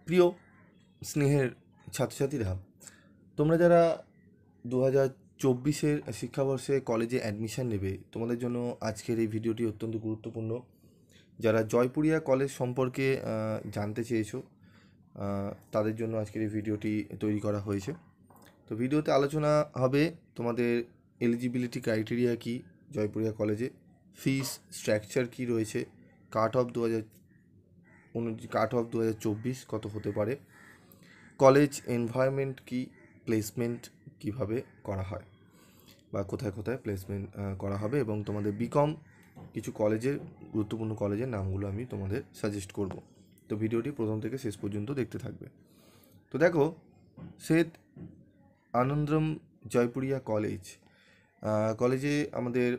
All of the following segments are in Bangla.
প্রিয় স্নেহের ছাত্রছাত্রীরা, তোমরা যারা 2024-এর শিক্ষাবর্ষে কলেজে অ্যাডমিশান নেবে, তোমাদের জন্য আজকের এই ভিডিওটি অত্যন্ত গুরুত্বপূর্ণ। যারা জয়পুরিয়া কলেজ সম্পর্কে জানতে চেয়েছো, তাদের জন্য আজকের এই ভিডিওটি তৈরি করা হয়েছে। তো ভিডিওতে আলোচনা হবে তোমাদের এলিজিবিলিটি ক্রাইটেরিয়া কী জয়পুরিয়া কলেজে, ফিস স্ট্রাকচার কী রয়েছে, কাট অফ 2024 কত হতে পারে, কলেজ এনভায়রনমেন্ট কি, প্লেসমেন্ট কিভাবে করা হয় বা কোথায় কোথায় প্লেসমেন্ট করা হবে, এবং তোমাদের বিকম কিছু কলেজের গুরুত্বপূর্ণ কলেজের নামগুলো আমি তোমাদের সাজেস্ট করব। তো ভিডিওটি প্রথম থেকে শেষ পর্যন্ত দেখতে থাকবে। তো দেখো, সেট আনন্দম জয়পুরিয়া কলেজ, কলেজে আমাদের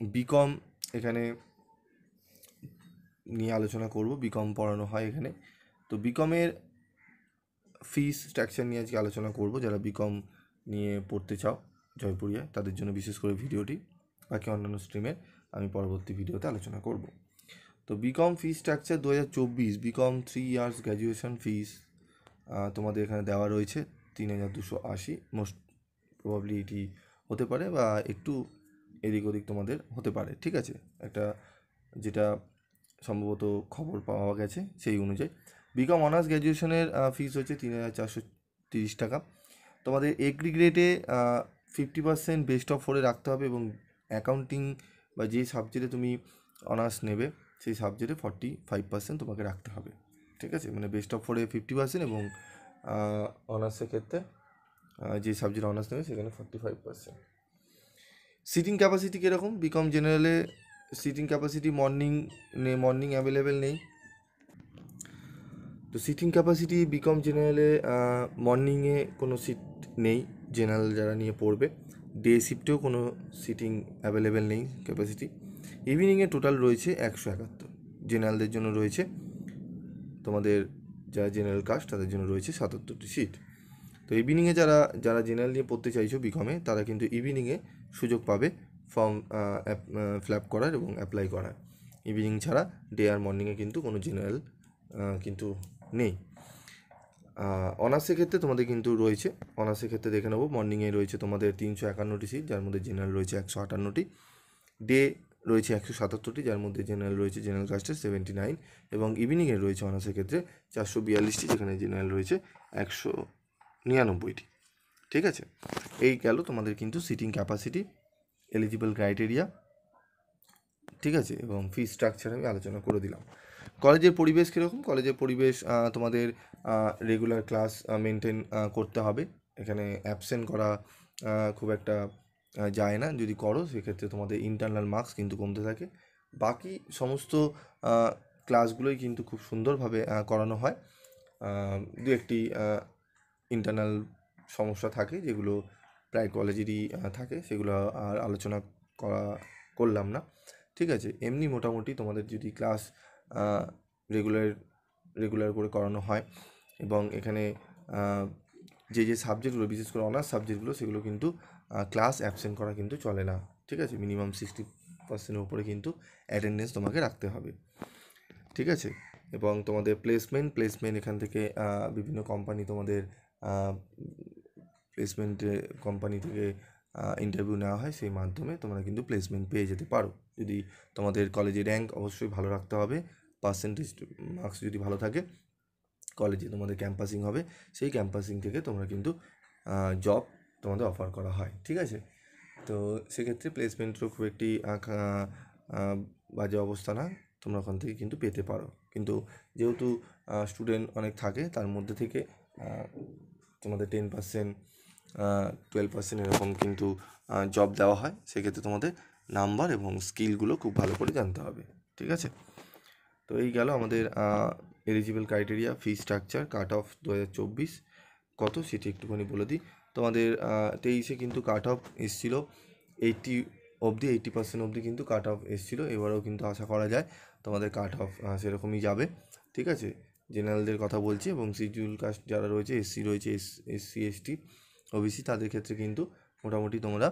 বিকম এখানে নিয়ে আলোচনা করব। বিকম পড়ানো হয় এখানে। তো বিকমের ফিস স্ট্রাকচার নিয়ে আজকে আলোচনা করব। যারা বিকম নিয়ে পড়তে চাও জয়পুরিয়ায়, তাদের জন্য বিশেষ করে ভিডিওটি। বাকি অন্যান্য স্ট্রিমের আমি পরবর্তী ভিডিওতে আলোচনা করব। তো বিকম ফিস স্ট্রাকচার 2024 বিকম 3 ইয়ার্স গ্র্যাজুয়েশন ফিস তোমাদের এখানে দেওয়া রয়েছে 3280। মোস্ট প্রবাবলি এটি হতে পারে বা একটু এদিক ওদিক তোমাদের হতে পারে, ঠিক আছে। একটা যেটা সম্ভবত খবর পাওয়া গেছে সেই অনুযায়ী বিকম অনার্স গ্র্যাজুয়েশনের ফিস হচ্ছে 3430 টাকা। তোমাদের এগ্রিগ্রেডে 50% বেস্ট অফ 4 রাখতে হবে, এবং অ্যাকাউন্টিং বা যে সাবজেক্টে তুমি অনার্স নেবে সেই সাবজেক্টে 45% তোমাকে রাখতে হবে, ঠিক আছে। মানে বেস্ট অফ 4-এ 50% এবং অনার্সের ক্ষেত্রে যে সাবজেক্ট অনার্স নেবে সেখানে 45%। সিটিং ক্যাপাসিটি কীরকম? বিকম জেনারেলে সিটিং ক্যাপাসিটি মর্নিং অ্যাভেলেবেল নেই। তো সিটিং ক্যাপাসিটি বিকম জেনারেলে মর্নিংয়ে কোনো সিট নেই জেনারেল যারা নিয়ে পড়বে। ডে শিফটেও কোনো সিটিং অ্যাভেলেবেল নেই ক্যাপাসিটি। ইভিনিংয়ে টোটাল রয়েছে 171। জেনারেলদের জন্য রয়েছে, তোমাদের যারা জেনারেল কাস্ট তাদের জন্য রয়েছে 77টি সিট। তো ইভিনিংয়ে যারা জেনারেল নিয়ে পড়তে চাইছো বিকমে, তারা কিন্তু ইভিনিংয়ে সুযোগ পাবে ফর্ম ফিল আপ করার এবং অ্যাপ্লাই করার। ইভিনিং ছাড়া ডে আর মর্নিংয়ে কিন্তু কোনো জেনারেল কিন্তু নেই। অনার্সের ক্ষেত্রে তোমাদের কিন্তু রয়েছে, অনার্সের ক্ষেত্রে দেখে নেবো। মর্নিংয়ে রয়েছে তোমাদের 351টি সিট, যার মধ্যে জেনারেল রয়েছে 158টি। ডে রয়েছে 177টি, যার মধ্যে জেনারেল রয়েছে জেনারেল কাস্টের 79, এবং ইভিনিংয়ে রয়েছে অনার্সের ক্ষেত্রে 442টি, যেখানে জেনারেল রয়েছে 199টি, ঠিক আছে। এই গেল তোমাদের কিন্তু সিটিং ক্যাপাসিটি, এলিজিবল ক্রাইটেরিয়া, ঠিক আছে, এবং ফি স্ট্রাকচার আমি আলোচনা করে দিলাম। কলেজের পরিবেশ কীরকম? কলেজের পরিবেশ তোমাদের রেগুলার ক্লাস মেনটেন করতে হবে। এখানে অ্যাবসেন্ট করা খুব একটা যায় না। যদি করো সেক্ষেত্রে তোমাদের ইন্টারনাল মার্কস কিন্তু কমতে থাকে। বাকি সমস্ত ক্লাসগুলোই কিন্তু খুব সুন্দরভাবে করানো হয়। দু একটি ইন্টারনাল সমস্যা থাকে যেগুলো প্রায় কলেজেরই থাকে, সেগুলো আর আলোচনা করলাম না, ঠিক আছে। এমনি মোটামুটি তোমাদের যদি ক্লাস রেগুলার করে করানো হয়, এবং এখানে যে সাবজেক্টগুলো, বিশেষ করে অনার্স সাবজেক্টগুলো, সেগুলো কিন্তু ক্লাস অ্যাবসেন্ট করা কিন্তু চলে না, ঠিক আছে। মিনিমাম 60%-এর উপরে কিন্তু অ্যাটেন্ডেন্স তোমাকে রাখতে হবে, ঠিক আছে। এবং তোমাদের প্লেসমেন্ট এখান থেকে বিভিন্ন কোম্পানি তোমাদের প্লেসমেন্টে কোম্পানি থেকে ইন্টারভিউ নেওয়া হয়, সেই মাধ্যমে তোমরা কিন্তু প্লেসমেন্ট পেয়ে যেতে পারো। যদি তোমাদের কলেজে র্যাঙ্ক অবশ্যই ভালো রাখতে হবে, পার্সেন্টেজ মার্কস যদি ভালো থাকে, কলেজে তোমাদের ক্যাম্পাসিং হবে, সেই ক্যাম্পাসিং থেকে তোমরা কিন্তু জব তোমাদের অফার করা হয়, ঠিক আছে। তো সেক্ষেত্রে প্লেসমেন্টেরও খুব একটি বাজে অবস্থা না, তোমরা ওখান থেকে কিন্তু পেতে পারো। কিন্তু যেহেতু স্টুডেন্ট অনেক থাকে, তার মধ্যে থেকে তোমাদের 10%, 12% এরকম কিন্তু জব দেওয়া হয়। সেক্ষেত্রে তোমাদের নাম্বার এবং স্কিলগুলো খুব ভালো করে জানতে হবে, ঠিক আছে। তো এই গেল আমাদের eligible criteria, fee structure, cut off 2024 কত সেটি একটুখানি বলে দিই। তোমাদের 23-এ কিন্তু কাট অফ এসছিল 80% অবধি কিন্তু কাট অফ এসছিল। এবারেও কিন্তু আশা করা যায় তোমাদের কাট অফ সেরকমই যাবে, ঠিক আছে। জেনারেলদের কথা বলছি, এবং শিডিউল কাস্ট যারা রয়েছে, এসসি রয়েছে, এসসি এসটি ওবিসি, তাদের ক্ষেত্রে কিন্তু মোটামুটি তোমরা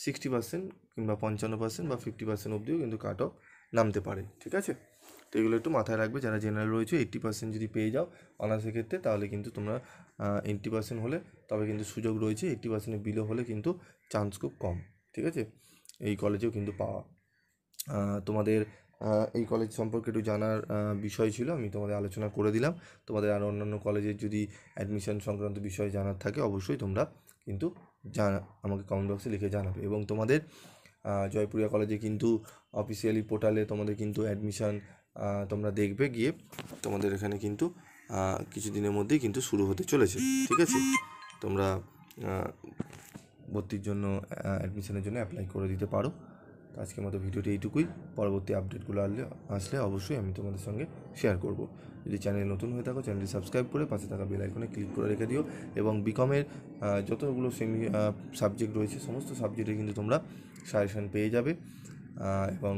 60% কিংবা 55% বা 50% অবধিও কিন্তু কাট অফ নামতে পারে, ঠিক আছে। তো এগুলো একটু মাথায় রাখবে। যারা জেনারেল রয়েছে 80% যদি পেয়ে যাও অনার্সের ক্ষেত্রে, তাহলে কিন্তু তোমরা 80% হলে তবে কিন্তু সুযোগ রয়েছে, 80%-এর বিলো হলে কিন্তু চান্স খুব কম, ঠিক আছে, এই কলেজেও কিন্তু পাওয়া। তোমাদের এই কলেজ সম্পর্কে একটু জানার বিষয় ছিল, আমি তোমাদের আলোচনা করে দিলাম। তোমাদের আরও অন্যান্য কলেজের যদি অ্যাডমিশন সংক্রান্ত বিষয় জানার থাকে অবশ্যই তোমরা কিন্তু আমাকে কমেন্ট বক্সে লিখে জানাবে। এবং তোমাদের জয়পুরিয়া কলেজে কিন্তু অফিসিয়ালি পোর্টালে তোমাদের কিন্তু অ্যাডমিশন তোমরা দেখবে গিয়ে, তোমাদের এখানে কিন্তু কিছু দিনের মধ্যেই কিন্তু শুরু হতে চলেছে, ঠিক আছে। তোমরা ভর্তির জন্য অ্যাডমিশনের জন্য অ্যাপ্লাই করে দিতে পারো। আজকের মতো ভিডিওটি এইটুকুই। পরবর্তী আপডেটগুলো আসলে অবশ্যই আমি তোমাদের সঙ্গে শেয়ার করব। যদি চ্যানেল নতুন হয়ে থাকো চ্যানেলটি সাবস্ক্রাইব করে পাশে থাকা বেল আইকনে ক্লিক করে রেখে দিও। এবং বিকমের যতগুলো সাবজেক্ট রয়েছে সমস্ত সাবজেক্টে কিন্তু তোমরা সাজেশন পেয়ে যাবে। এবং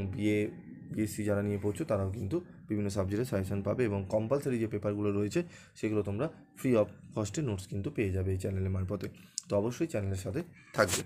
বিএসসি যারা নিয়ে পড়ছো তারাও কিন্তু বিভিন্ন সাবজেক্টে সাজেশন পাবে। এবং কম্পালসারি যে পেপারগুলো রয়েছে সেগুলো তোমরা ফ্রি অফ কস্টে নোটস কিন্তু পেয়ে যাবে এই চ্যানেলের মারফতে। তো অবশ্যই চ্যানেলের সাথে থাকবে।